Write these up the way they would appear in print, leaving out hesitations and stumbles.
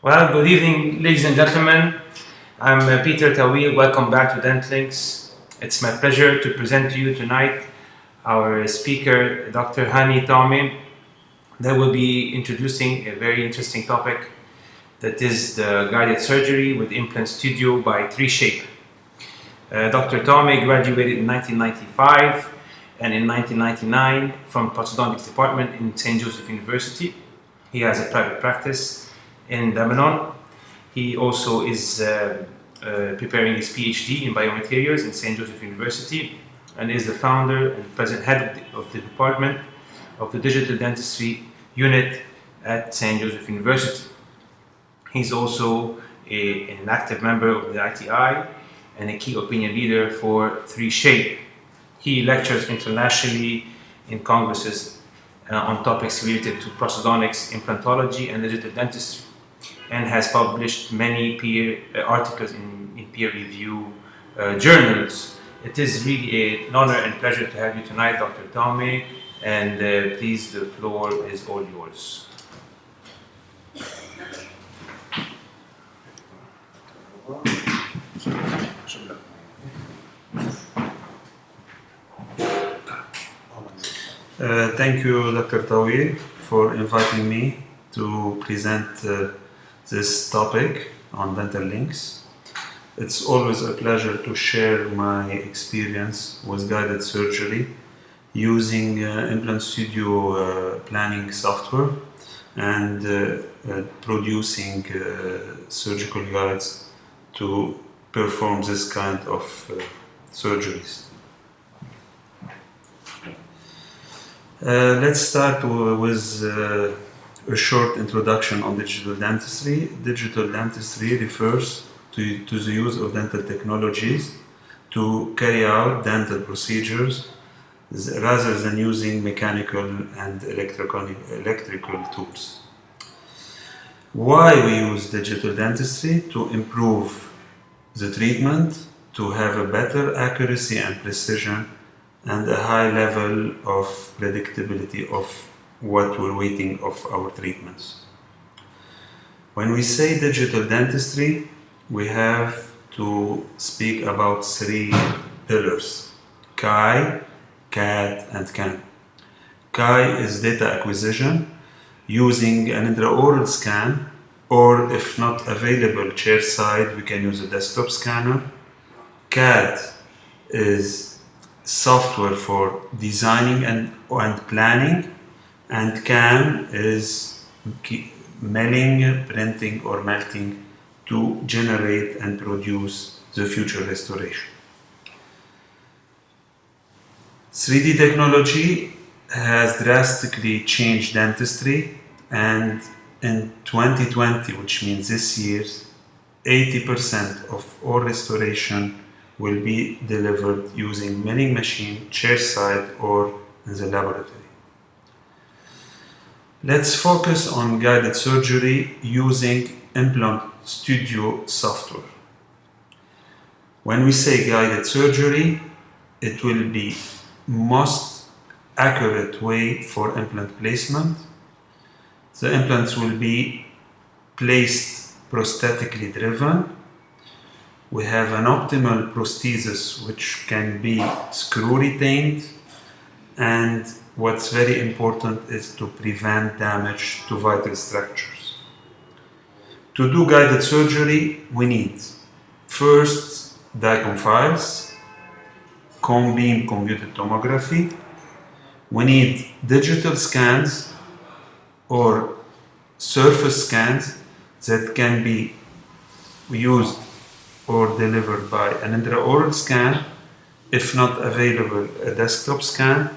Well, good evening, ladies and gentlemen. I'm Peter Tawil. Welcome back to DentLinks. It's my pleasure to present to you tonight our speaker, Dr. Hani Tami, that will be introducing a very interesting topic that is the guided surgery with Implant Studio by 3Shape. Dr. Tami graduated in 1995 and in 1999 from Prosthodontics Department in St. Joseph University. He has a private practice in Lebanon. He also is preparing his PhD in biomaterials in St. Joseph University and is the founder and present head of the Department of the Digital Dentistry Unit at St. Joseph University. He's also an active member of the ITI and a key opinion leader for 3Shape. He lectures internationally in congresses on topics related to prosthodontics, implantology, and digital dentistry, and has published many articles in peer review journals. It is really an honor and pleasure to have you tonight, Dr. Tami, and please, the floor is all yours. Thank you, Dr. Tawil, for inviting me to present this topic on dental links. It's always a pleasure to share my experience with guided surgery using Implant Studio planning software and producing surgical guides to perform this kind of surgeries. Let's start with a short introduction on digital dentistry. Digital dentistry refers to the use of dental technologies to carry out dental procedures rather than using mechanical and electrical tools. Why we use digital dentistry? To improve the treatment, to have a better accuracy and precision, and a high level of predictability of what we're waiting of our treatments. When we say digital dentistry, we have to speak about three pillars: CAI, CAD, and CAM. CAI is data acquisition using an intraoral scan, or if not available chairside, we can use a desktop scanner. CAD is software for designing and planning, and CAM is milling, printing, or melting to generate and produce the future restoration. 3D technology has drastically changed dentistry, and in 2020, which means this year, 80% of all restoration will be delivered using milling machine, chairside, or in the laboratory. Let's focus on guided surgery using Implant Studio software. When we say guided surgery, it will be most accurate way for implant placement. The implants will be placed prosthetically driven. We have an optimal prosthesis which can be screw retained, and what's very important is to prevent damage to vital structures. To do guided surgery, we need first DICOM files, cone beam computed tomography. We need digital scans or surface scans that can be used or delivered by an intraoral scan, if not available, a desktop scan.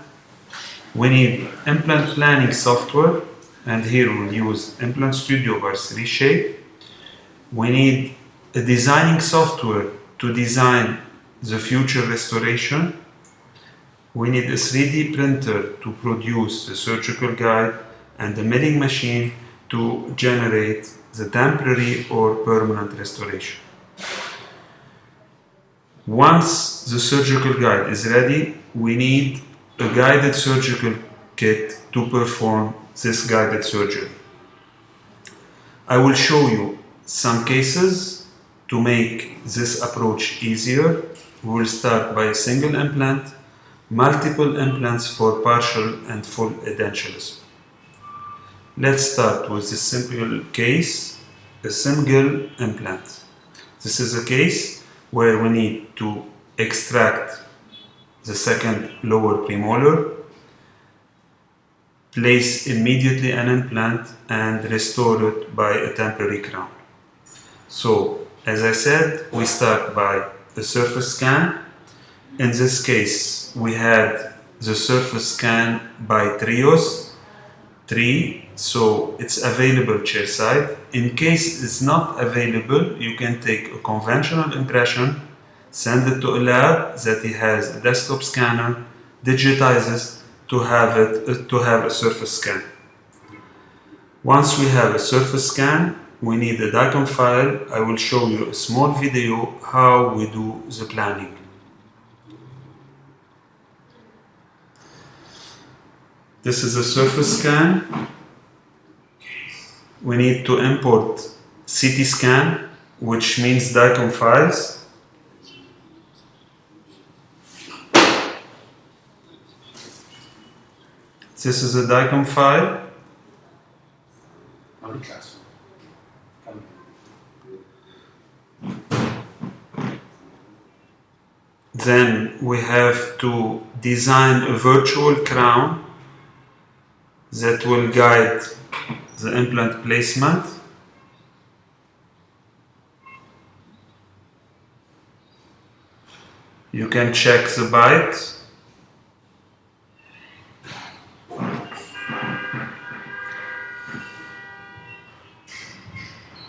We need implant planning software, and here we'll use Implant Studio by 3Shape. We need a designing software to design the future restoration. We need a 3D printer to produce the surgical guide, and a milling machine to generate the temporary or permanent restoration. Once the surgical guide is ready, we need a guided surgical kit to perform this guided surgery. I will show you some cases, to make this approach easier, we will start by a single implant, multiple implants for partial and full edentulous. Let's start with a simple case, a single implant. This is a case where we need to extract the second lower premolar, place immediately an implant, and restore it by a temporary crown. So, as I said, we start by the surface scan. In this case, we had the surface scan by trios, 3, so it's available chairside. In case it's not available, you can take a conventional impression, send it to a lab that he has a desktop scanner, digitizes to have a surface scan. Once we have a surface scan, we need a DICOM file. I will show you a small video how we do the planning. This is a surface scan. We need to import CT scan, which means DICOM files. This is a DICOM file. Then we have to design a virtual crown that will guide the implant placement. You can check the bite.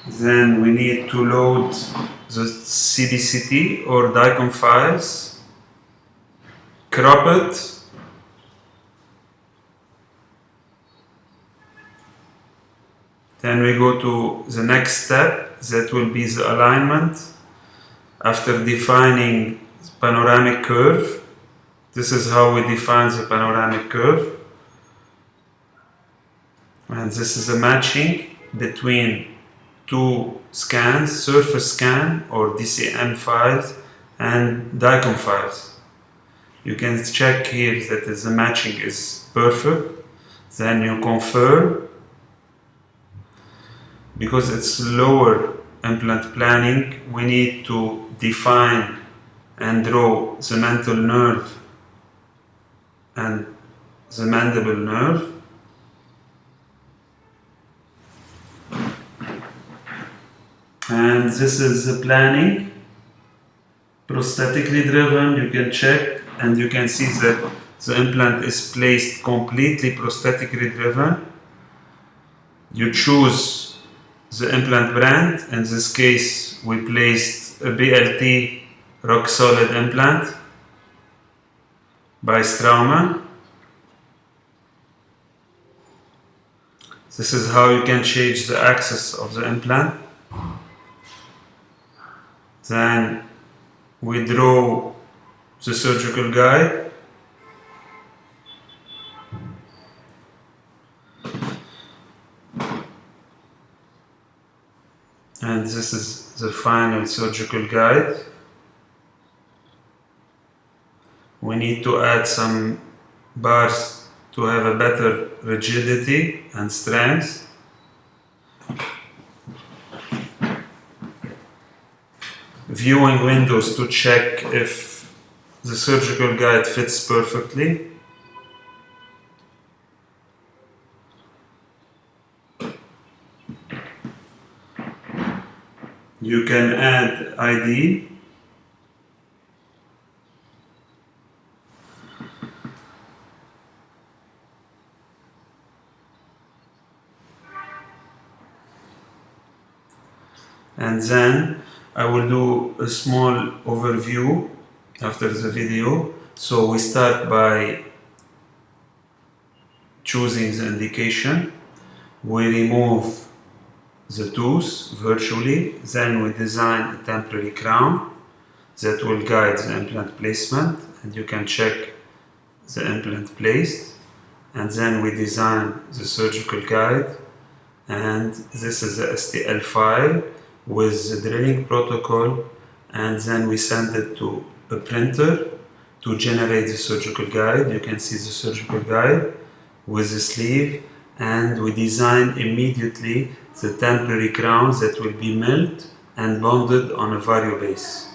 Then we need to load the CDCT or DICOM files, crop it, then we go to the next step, that will be the alignment. After defining panoramic curve, this is how we define the panoramic curve, and this is a matching between two scans, surface scan or DCM files and DICOM files. You can check here that the matching is perfect, then you confirm. Because it's lower implant planning, we need to define and draw the mental nerve and the mandible nerve. And this is the planning, prosthetically driven. You can check and you can see that the implant is placed completely prosthetically driven. You choose the implant brand. In this case, we placed a BLT rock solid implant by Straumann. This is how you can change the axis of the implant. Then we draw the surgical guide. And this is the final surgical guide. We need to add some bars to have a better rigidity and strength. Viewing windows to check if the surgical guide fits perfectly. You can add ID. And then I will do a small overview after the video. So we start by choosing the indication. We remove the tooth virtually, then we design a temporary crown that will guide the implant placement, and you can check the implant placed, and then we design the surgical guide, and this is the STL file with the drilling protocol, and then we send it to a printer to generate the surgical guide. You can see the surgical guide with the sleeve, and we design immediately the temporary crowns that will be milled and bonded on a vario base.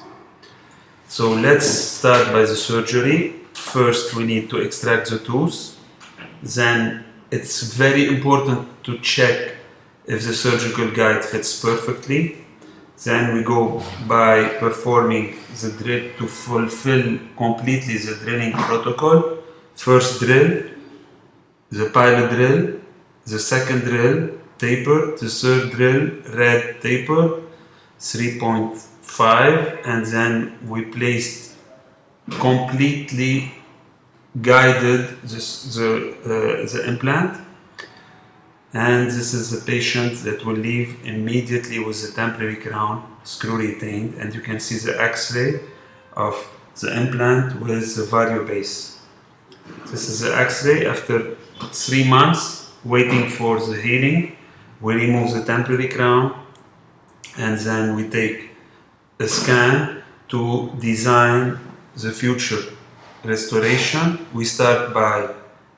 So let's start by the surgery. First we need to extract the tooth. Then it's very important to check if the surgical guide fits perfectly. Then we go by performing the drill to fulfill completely the drilling protocol. First drill, the pilot drill, the second drill, taper, the third drill, red taper, 3.5, and then we placed completely guided the implant. And this is the patient that will leave immediately with the temporary crown screw retained, and you can see the x-ray of the implant with the vario base. This is the x-ray after 3 months waiting for the healing. We remove the temporary crown, and then we take a scan to design the future restoration. We start by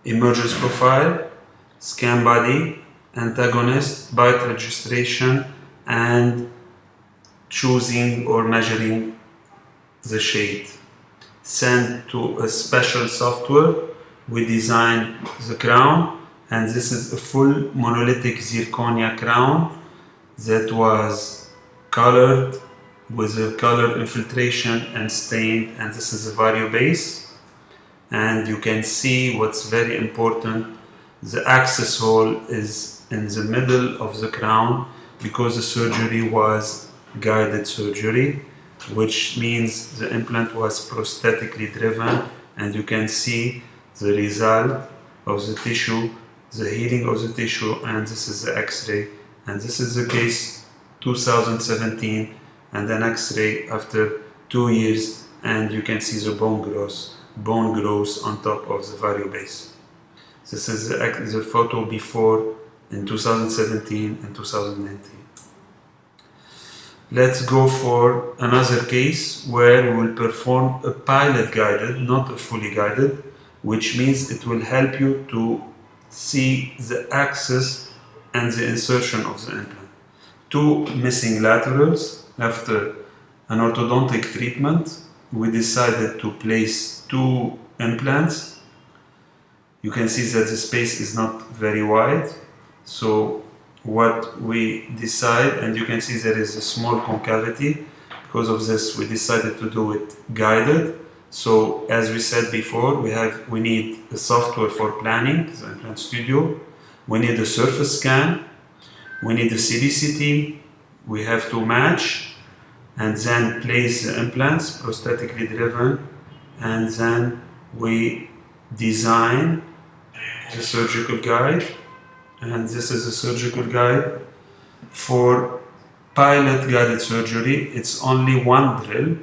emergence profile, scan body, antagonist, bite registration, and choosing or measuring the shade. Sent to a special software, we design the crown, and this is a full monolithic zirconia crown that was colored with a color infiltration and stained, and this is a vario base. And you can see what's very important, the access hole is in the middle of the crown because the surgery was guided surgery, which means the implant was prosthetically driven, and you can see the result of the tissue, the healing of the tissue, and this is the x-ray. And this is the case 2017, and an x-ray after 2 years, and you can see the bone growth on top of the vario base. This is the photo before in 2017 and 2019. Let's go for another case where we will perform a pilot guided, not a fully guided, which means it will help you to see the access and the insertion of the implant. 2 missing laterals. After an orthodontic treatment, we decided to place 2 implants. You can see that the space is not very wide. So what we decide, and you can see there is a small concavity. Because of this, we decided to do it guided. So as we said before, we need a software for planning, the Implant Studio. We need a surface scan. We need a CBCT. We have to match and then place the implants, prosthetically driven, and then we design the surgical guide. And this is a surgical guide for pilot guided surgery. It's only 1 drill,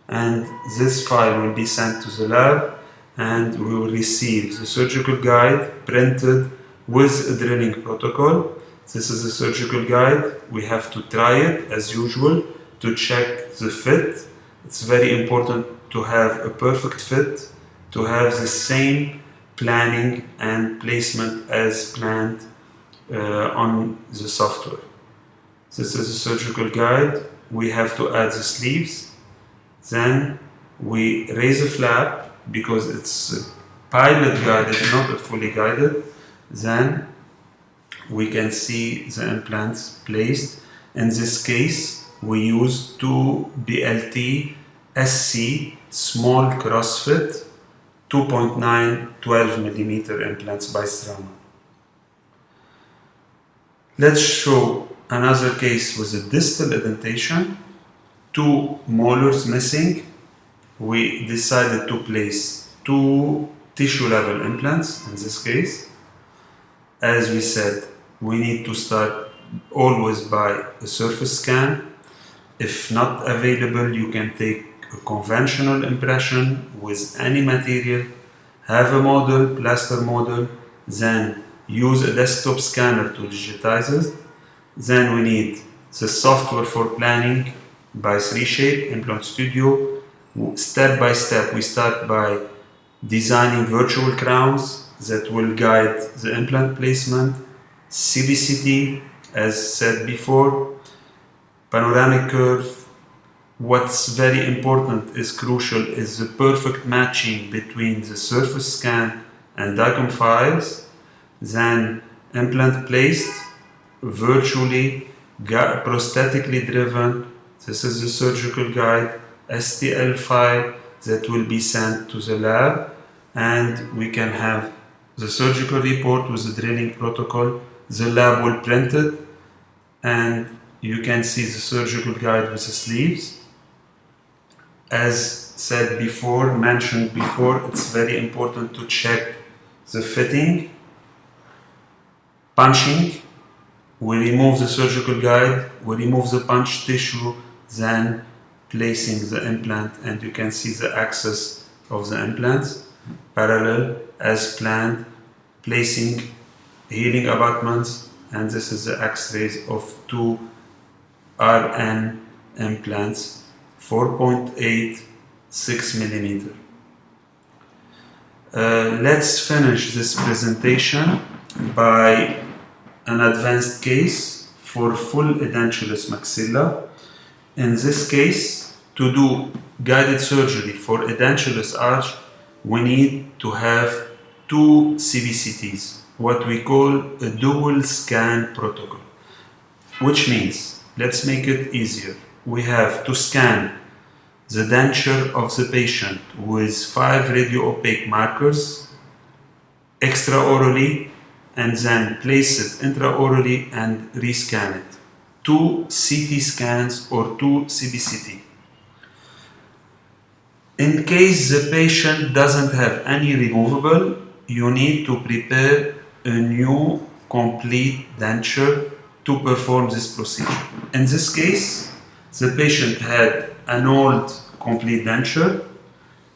and this file will be sent to the lab, and we will receive the surgical guide printed with a drilling protocol. This is a surgical guide. We have to try it as usual to check the fit. It's very important to have a perfect fit, to have the same planning and placement as planned on the software. This is a surgical guide. We have to add the sleeves. Then we raise a flap because it's pilot guided, not a fully guided. Then we can see the implants placed. In this case, we use 2 BLT SC small crossfit 2.9 12 millimeter implants by Straumann. Let's show another case with a distal indentation, 2 molars missing. We decided to place 2 tissue level implants in this case. As we said, we need to start always by a surface scan. If not available, you can take a conventional impression with any material, have a model, plaster model, then use a desktop scanner to digitize it. Then we need the software for planning by 3Shape, Implant Studio. Step by step, we start by designing virtual crowns that will guide the implant placement, CBCT, as said before, panoramic curve. What's very important is crucial is the perfect matching between the surface scan and DICOM files, then implant placed, virtually, prosthetically driven. This is the surgical guide, STL file that will be sent to the lab, and we can have the surgical report with the drilling protocol. The lab will print it, and you can see the surgical guide with the sleeves. As said before, mentioned before, it's very important to check the fitting. Punching, we remove the surgical guide, we remove the punch tissue, then placing the implant, and you can see the axis of the implants, parallel as planned, placing healing abutments, and this is the x-rays of 2 RN implants, 4.8, 6 millimeter. Let's finish this presentation by an advanced case for full edentulous maxilla. In this case, to do guided surgery for edentulous arch, we need to have 2 CBCTs, what we call a dual scan protocol. Which means, let's make it easier. We have to scan the denture of the patient with 5 radio-opaque markers extraorally, and then place it intraorally and rescan it. 2 CT scans or 2 CBCT. In case the patient doesn't have any removable, you need to prepare a new complete denture to perform this procedure. In this case, the patient had an old complete denture.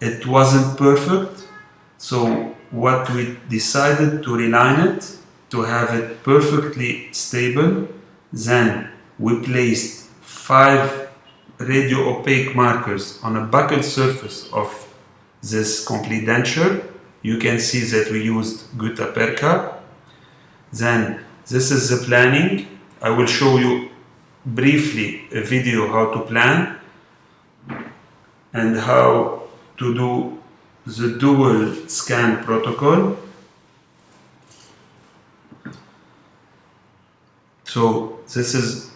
It wasn't perfect, so what we decided to reline it to have it perfectly stable. Then we placed 5 radio opaque markers on a buccal surface of this complete denture. You can see that we used gutta perca. Then this is the planning. I will show you briefly a video how to plan and how to do the dual scan protocol. So this is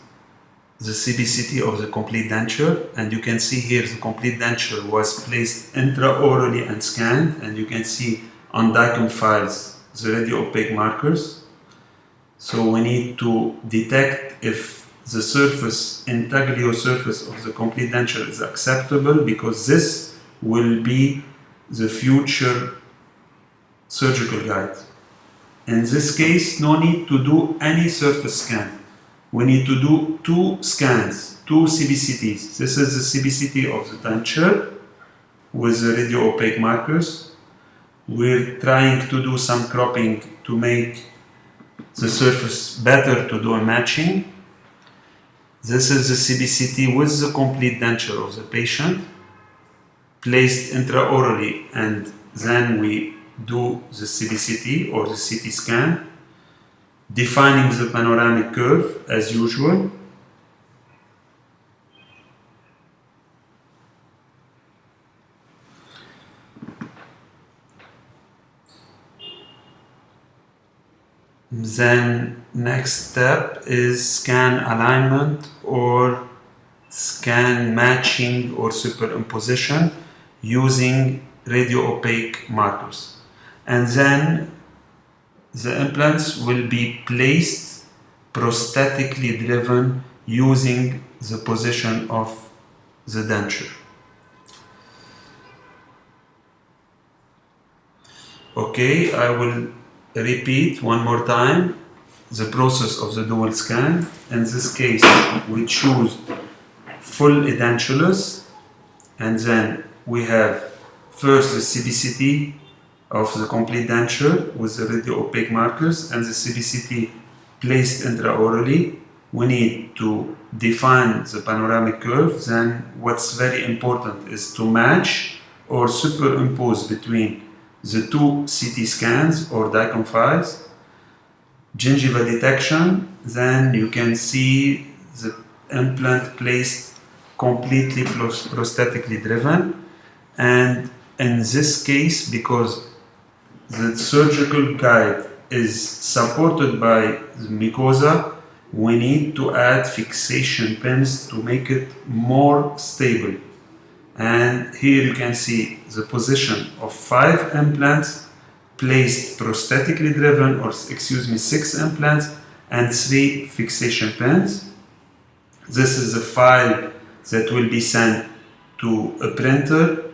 the CBCT of the complete denture, and you can see here the complete denture was placed intraorally and scanned, and you can see on DICOM files the radio opaque markers. So we need to detect if the surface, intaglio surface of the complete denture is acceptable, because this will be the future surgical guide. In this case, no need to do any surface scan. We need to do 2 scans, 2 CBCTs. This is the CBCT of the denture with the radio opaque markers. We're trying to do some cropping to make the surface better to do a matching. This is the CBCT with the complete denture of the patient, placed intraorally, and then we do the CBCT or the CT scan, defining the panoramic curve as usual. Then next step is scan alignment or scan matching or superimposition using radio opaque markers. And then the implants will be placed prosthetically driven using the position of the denture. Okay, I will repeat one more time the process of the dual scan. In this case, we choose full edentulous, and then we have first the CBCT of the complete denture with the radio opaque markers and the CBCT placed intraorally. we need to define the panoramic curve. Then what's very important is to match or superimpose between the two CT scans or DICOM files. Gingiva detection, then you can see the implant placed completely prosthetically driven. And in this case, because the surgical guide is supported by the mucosa, we need to add fixation pins to make it more stable. And here you can see the position of 5 implants placed prosthetically driven, or excuse me, 6 implants and 3 fixation pins. This is a file that will be sent to a printer,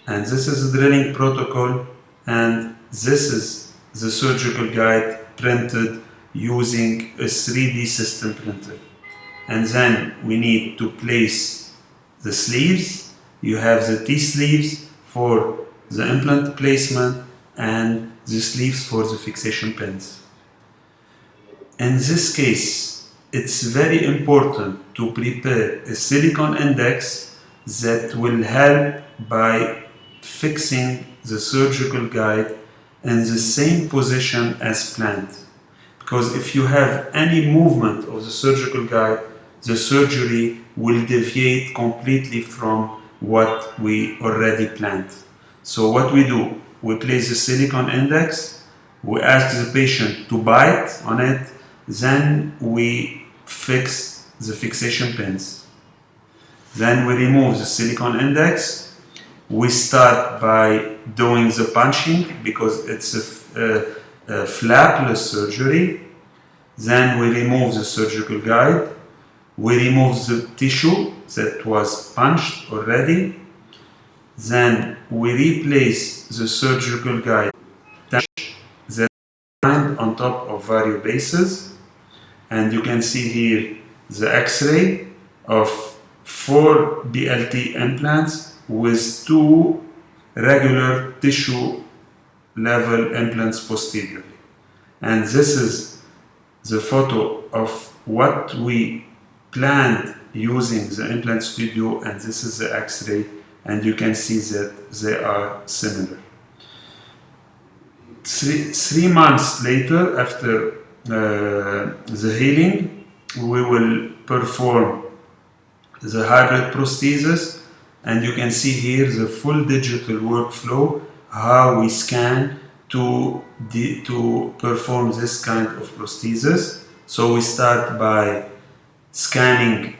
and this is a drilling protocol, and this is the surgical guide printed using a 3D system printer. And then we need to place the sleeves. You have the T-sleeves for the implant placement and the sleeves for the fixation pins. In this case, it's very important to prepare a silicone index that will help by fixing the surgical guide in the same position as planned. Because if you have any movement of the surgical guide, the surgery will deviate completely from what we already planned. So what we do, we place the silicone index, we ask the patient to bite on it, then we fix the fixation pins. Then we remove the silicone index. We start by doing the punching because it's a flapless surgery. Then we remove the surgical guide. We remove the tissue that was punched already. Then we replace the surgical guide that on top of various bases. And you can see here the X-ray of 4 BLT implants with 2 regular tissue level implants posteriorly. And this is the photo of what we planned using the implant studio, and this is the X-ray, and you can see that they are similar. 3 months later, after the healing, we will perform the hybrid prosthesis, and you can see here the full digital workflow, how we scan to perform this kind of prosthesis. So we start by scanning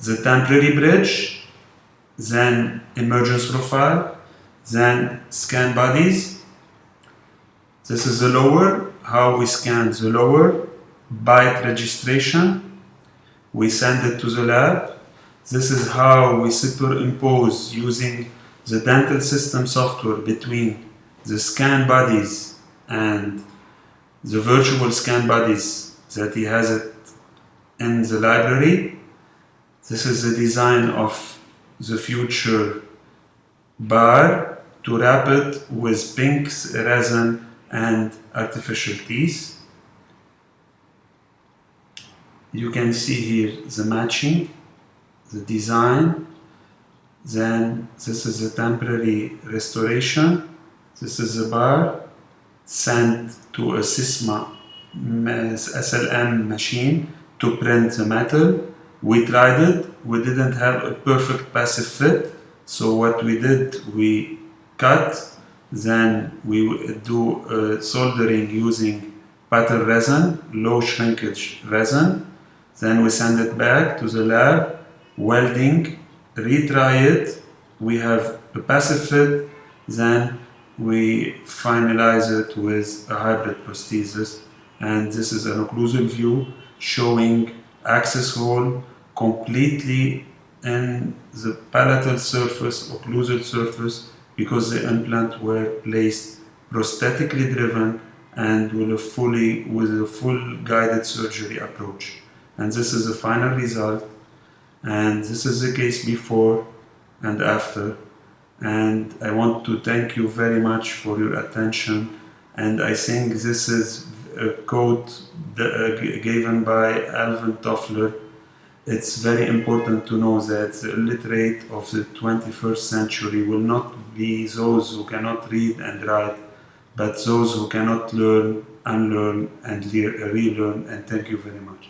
the temporary bridge, then emergence profile, then scan bodies. This is the lower, how we scan the lower, bite registration. We send it to the lab. This is how we superimpose using the dental system software between the scan bodies and the virtual scan bodies that he has it in the library. This is the design of the future bar to wrap it with pink resin and artificial teeth. You can see here the matching, the design. Then this is the temporary restoration. This is the bar sent to a SISMA SLM machine to print the metal. We tried it. We didn't have a perfect passive fit. So what we did, we cut. Then we do soldering using pattern resin, low shrinkage resin. Then we send it back to the lab, welding, retry it. We have a passive fit. Then we finalize it with a hybrid prosthesis. And this is an occlusal view showing access hole completely in the palatal surface, occlusal surface, because the implant were placed prosthetically driven and with a full guided surgery approach. And this is the final result. And this is the case before and after. And I want to thank you very much for your attention. And I think this is quote given by Alvin Toffler. It's very important to know that the illiterate of the 21st century will not be those who cannot read and write, but those who cannot learn, unlearn, and relearn. And thank you very much.